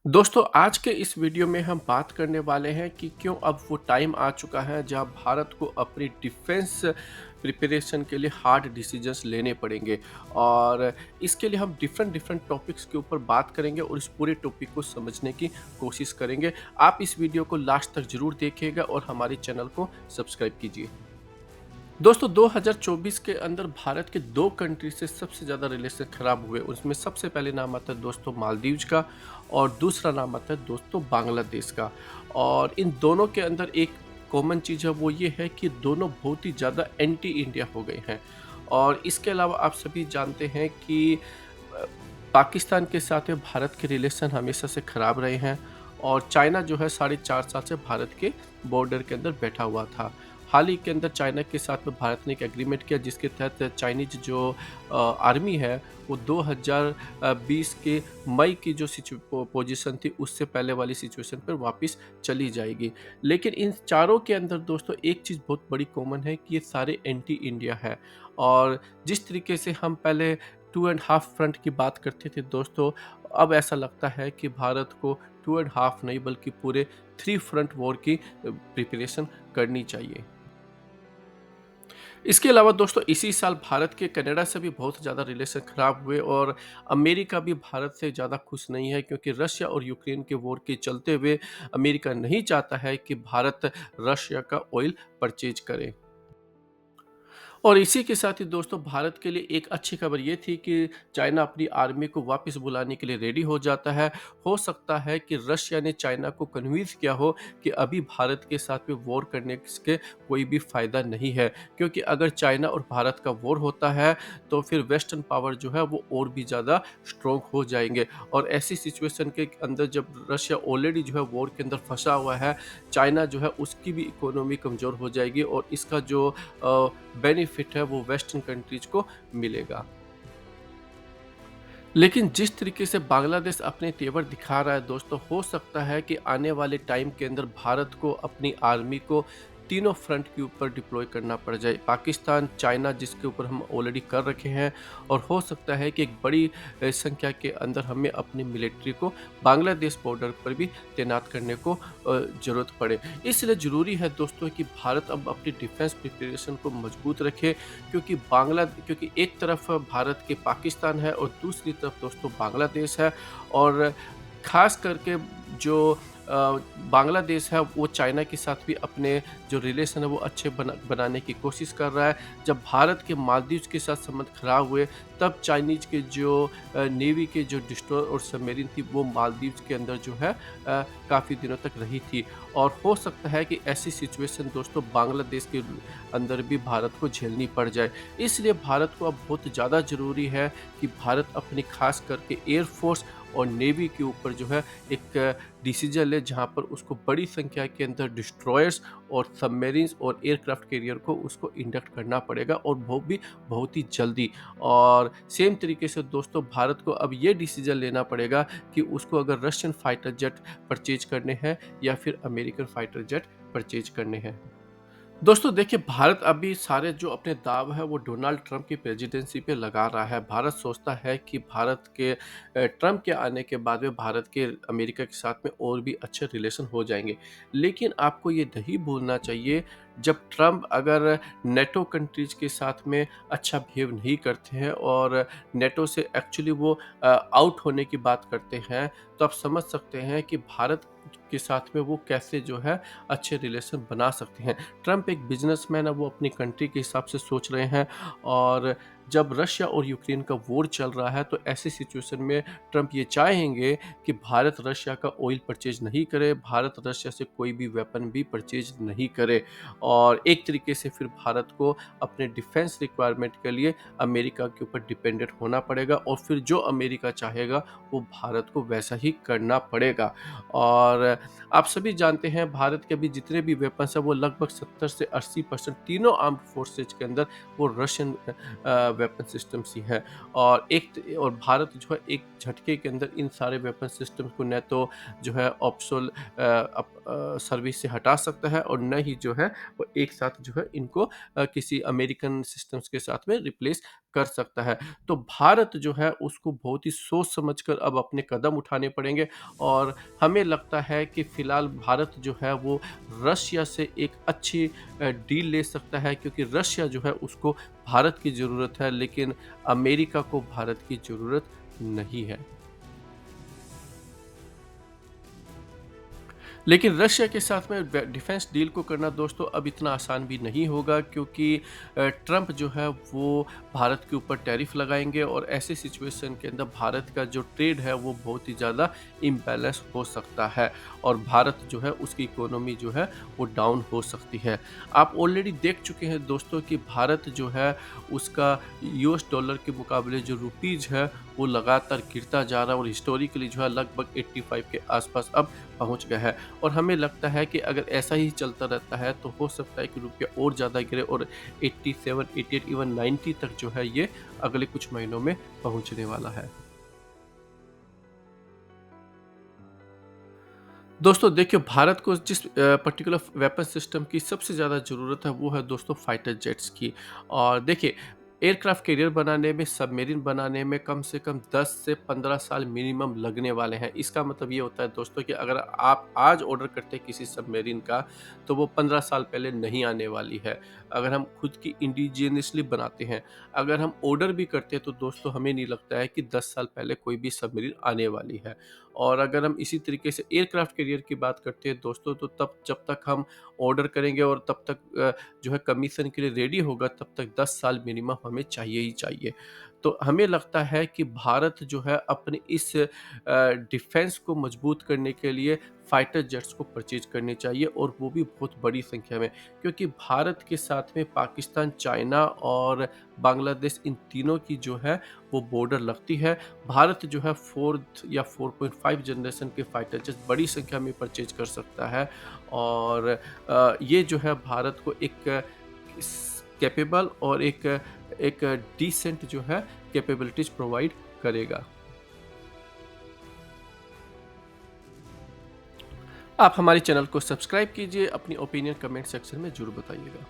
दोस्तों आज के इस वीडियो में हम बात करने वाले हैं कि क्यों अब वो टाइम आ चुका है जहां भारत को अपनी डिफेंस प्रिपरेशन के लिए हार्ड डिसीजंस लेने पड़ेंगे। और इसके लिए हम डिफरेंट डिफरेंट टॉपिक्स के ऊपर बात करेंगे और इस पूरे टॉपिक को समझने की कोशिश करेंगे। आप इस वीडियो को लास्ट तक जरूर देखिएगा और हमारे चैनल को सब्सक्राइब कीजिए। दोस्तों 2024 के अंदर भारत के दो कंट्री से सबसे ज़्यादा रिलेशन खराब हुए। उसमें सबसे पहले नाम आता है दोस्तों मालदीव्स का और दूसरा नाम आता है दोस्तों बांग्लादेश का। और इन दोनों के अंदर एक कॉमन चीज़ है, वो ये है कि दोनों बहुत ही ज़्यादा एंटी इंडिया हो गए हैं। और इसके अलावा आप सभी जानते हैं कि अ, पाकिस्तान के साथ में भारत के रिलेशन हमेशा से खराब रहे हैं। और चाइना जो है 4.5 साल से भारत के बॉर्डर के अंदर बैठा हुआ था। हाल ही के अंदर चाइना के साथ में भारत ने एक एग्रीमेंट किया जिसके तहत चाइनीज जो आर्मी है वो 2020 के मई की जो पोजीशन थी उससे पहले वाली सिचुएशन पर वापस चली जाएगी। लेकिन इन चारों के अंदर दोस्तों एक चीज़ बहुत बड़ी कॉमन है कि ये सारे एंटी इंडिया है। और जिस तरीके से हम पहले 2.5 फ्रंट की बात करते थे दोस्तों, अब ऐसा लगता है कि भारत को 2.5 नहीं बल्कि पूरे 3 फ्रंट वॉर की प्रिपरेशन करनी चाहिए। इसके अलावा दोस्तों इसी साल भारत के कनाडा से भी बहुत ज़्यादा रिलेशन खराब हुए। और अमेरिका भी भारत से ज़्यादा खुश नहीं है क्योंकि रशिया और यूक्रेन के वॉर के चलते हुए अमेरिका नहीं चाहता है कि भारत रशिया का ऑयल परचेज करे। और इसी के साथ ही दोस्तों भारत के लिए एक अच्छी खबर ये थी कि चाइना अपनी आर्मी को वापस बुलाने के लिए रेडी हो जाता है। हो सकता है कि रशिया ने चाइना को कन्विंस किया हो कि अभी भारत के साथ में वॉर करने के कोई भी फ़ायदा नहीं है, क्योंकि अगर चाइना और भारत का वॉर होता है तो फिर वेस्टर्न पावर जो है वो और भी ज़्यादा स्ट्रोंग हो जाएंगे। और ऐसी सिचुएशन के अंदर जब रशिया ऑलरेडी जो है वॉर के अंदर फंसा हुआ है, चाइना जो है उसकी भी इकोनॉमी कमज़ोर हो जाएगी और इसका जो बेनिफिट है वो वेस्टर्न कंट्रीज को मिलेगा। लेकिन जिस तरीके से बांग्लादेश अपने तेवर दिखा रहा है दोस्तों, हो सकता है कि आने वाले टाइम के अंदर भारत को अपनी आर्मी को तीनों फ्रंट के ऊपर डिप्लॉय करना पड़ जाए। पाकिस्तान, चाइना जिसके ऊपर हम ऑलरेडी कर रखे हैं, और हो सकता है कि एक बड़ी संख्या के अंदर हमें अपनी मिलिट्री को बांग्लादेश बॉर्डर पर भी तैनात करने को ज़रूरत पड़े। इसलिए ज़रूरी है दोस्तों कि भारत अब अपनी डिफेंस प्रिपरेशन को मजबूत रखे, क्योंकि एक तरफ भारत के पाकिस्तान है और दूसरी तरफ दोस्तों बांग्लादेश है। और ख़ास करके जो बांग्लादेश है वो चाइना के साथ भी अपने जो रिलेशन है वो अच्छे बनाने की कोशिश कर रहा है। जब भारत के मालदीव्स के साथ संबंध खराब हुए तब चाइनीज़ के जो नेवी के जो डिस्ट्रॉयर और सबमरीन थी वो मालदीव्स के अंदर जो है काफ़ी दिनों तक रही थी। और हो सकता है कि ऐसी सिचुएशन दोस्तों बांग्लादेश के अंदर भी भारत को झेलनी पड़ जाए। इसलिए भारत को अब बहुत ज़्यादा ज़रूरी है कि भारत अपनी खास करके एयरफोर्स और नेवी के ऊपर जो है एक डिसीजन ले जहां पर उसको बड़ी संख्या के अंदर डिस्ट्रॉयर्स और सबमरीन्स और एयरक्राफ्ट कैरियर को उसको इंडक्ट करना पड़ेगा, और वो भी बहुत ही जल्दी। और सेम तरीके से दोस्तों भारत को अब ये डिसीजन लेना पड़ेगा कि उसको अगर रशियन फाइटर जेट परचेज करने हैं या फिर अमेरिकन फाइटर जेट परचेज करने हैं। दोस्तों देखिए, भारत अभी सारे जो अपने दाव है वो डोनाल्ड ट्रंप की प्रेसिडेंसी पे लगा रहा है। भारत सोचता है कि भारत के ट्रंप के आने के बाद में भारत के अमेरिका के साथ में और भी अच्छे रिलेशन हो जाएंगे। लेकिन आपको ये नहीं भूलना चाहिए, जब ट्रंप अगर नेटो कंट्रीज के साथ में अच्छा बिहेव नहीं करते हैं और नेटो से एक्चुअली वो आउट होने की बात करते हैं, तो आप समझ सकते हैं कि भारत के साथ में वो कैसे जो है अच्छे रिलेशन बना सकते हैं। ट्रंप एक बिजनेसमैन है, वो अपनी कंट्री के हिसाब से सोच रहे हैं। और जब रशिया और यूक्रेन का वॉर चल रहा है तो ऐसी सिचुएशन में ट्रंप ये चाहेंगे कि भारत रशिया का ऑयल परचेज नहीं करे, भारत रशिया से कोई भी वेपन भी परचेज नहीं करे। और एक तरीके से फिर भारत को अपने डिफेंस रिक्वायरमेंट के लिए अमेरिका के ऊपर डिपेंडेंट होना पड़ेगा, और फिर जो अमेरिका चाहेगा वो भारत को वैसा ही करना पड़ेगा। और आप सभी जानते हैं भारत के अभी जितने भी वेपन्स हैं वो लगभग 70 से 80% तीनों आर्म्ड फोर्सेज के अंदर वो रशियन वेपन सिस्टम्स ही हैं। और भारत जो है एक झटके के अंदर इन सारे वेपन सिस्टम्स को न तो जो है ऑप्शनल सर्विस से हटा सकता है, और न ही जो है वो एक साथ जो है इनको किसी अमेरिकन सिस्टम्स के साथ में रिप्लेस कर सकता है। तो भारत जो है उसको बहुत ही सोच समझकर अब अपने कदम उठाने पड़ेंगे और हमें लगता है कि फ़िलहाल भारत जो है वो रशिया से एक अच्छी डील ले सकता है, क्योंकि रशिया जो है उसको भारत की ज़रूरत है, लेकिन अमेरिका को भारत की ज़रूरत नहीं है। लेकिन रशिया के साथ में डिफेंस डील को करना दोस्तों अब इतना आसान भी नहीं होगा, क्योंकि ट्रंप जो है वो भारत के ऊपर टैरिफ लगाएंगे और ऐसे सिचुएशन के अंदर भारत का जो ट्रेड है वो बहुत ही ज़्यादा इम्बैलेंस हो सकता है और भारत जो है उसकी इकोनॉमी जो है वो डाउन हो सकती है। आप ऑलरेडी देख चुके हैं दोस्तों कि भारत जो है उसका यूएस डॉलर के मुकाबले जो रुपीज़ है वो लगातार गिरता जा रहा है और हिस्टोरिकली जो है लगभग 85 के आसपास अब पहुंच गया है। और हमें लगता है कि अगर ऐसा ही चलता रहता है तो हो सकता है कि रुपया और ज़्यादा गिरे और 87, 88 इवन 90 तक जो है ये अगले कुछ महीनों में पहुंचने वाला है। दोस्तों देखिए, भारत को जिस पर्टिकुलर वेपन सिस्टम की सबसे ज़्यादा ज़रूरत है वो है दोस्तों फाइटर जेट्स की। और देखिए, एयरक्राफ्ट कैरियर बनाने में, सबमरीन बनाने में कम से कम 10 से 15 साल मिनिमम लगने वाले हैं। इसका मतलब ये होता है दोस्तों कि अगर आप आज ऑर्डर करते हैं किसी सबमरीन का तो वो 15 साल पहले नहीं आने वाली है। अगर हम खुद की इंडिजिनियसली बनाते हैं, अगर हम ऑर्डर भी करते हैं तो दोस्तों हमें नहीं लगता है कि 10 साल पहले कोई भी सबमरीन आने वाली है। और अगर हम इसी तरीके से एयरक्राफ्ट कैरियर की बात करते हैं दोस्तों, तो तब जब तक हम ऑर्डर करेंगे और तब तक जो है कमीशन के लिए रेडी होगा, तब तक 10 साल मिनिमम हमें चाहिए ही चाहिए। तो हमें लगता है कि भारत जो है अपने इस डिफेंस को मजबूत करने के लिए फाइटर जेट्स को परचेज करनी चाहिए और वो भी बहुत बड़ी संख्या में, क्योंकि भारत के साथ में पाकिस्तान, चाइना और बांग्लादेश, इन तीनों की जो है वो बॉर्डर लगती है। भारत जो है 4th या 4.5 जनरेशन के फाइटर जेट बड़ी संख्या में परचेज कर सकता है और ये जो है भारत को एक कैपेबल और एक डिसेंट जो है कैपेबिलिटीज प्रोवाइड करेगा। आप हमारे चैनल को सब्सक्राइब कीजिए, अपनी ओपिनियन कमेंट सेक्शन में ज़रूर बताइएगा।